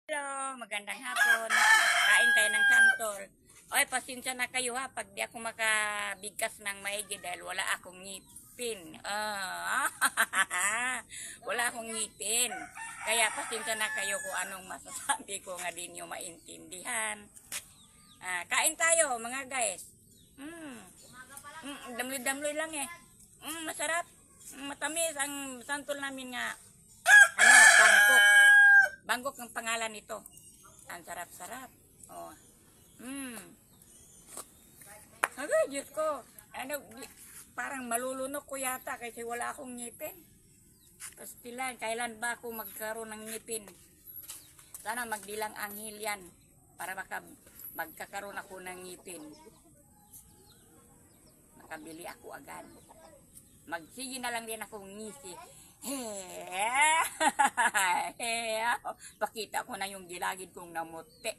Hello, magandang hapon. Kain tayo ng santol. Oy, pasensya na kayo ha pag di ako makabigkas ng maigi dahil wala akong ngipin. Wala akong ngipin. Kaya pasensya na kayo kung anong masasabi ko nga din nyo maintindihan. Kain tayo mga guys. Damloy-damloy lang eh. Masarap. Matamis ang santol namin nga. Bangkok. Bangkok ang pangalan nito. Ang sarap-sarap. Oh. Agay, Diyos ko. Parang malulunok ko yata kasi wala akong ngipin. Pastilan, kailan ba ako magkaroon ng ngipin? Sana magdilang anghel yan para magkakaroon ako ng ngipin. Makabili ako agad. Magsige na lang din akong ngisi. Pakita ko na yung gilagid kong namuti.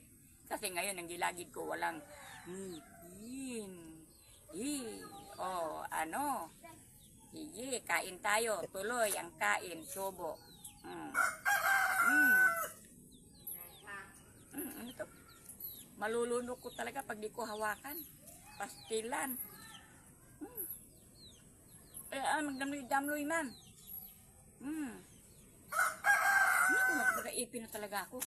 Kasi ngayon ang gilagid ko walang ngipin. Sige, kain tayo. Tuloy ang kain, subo. Ano to? Malulunok ko talaga pag di ko hawakan. Pastilan. Magdamloy-damloy man. Hindi ko magpagaipin na talaga ako.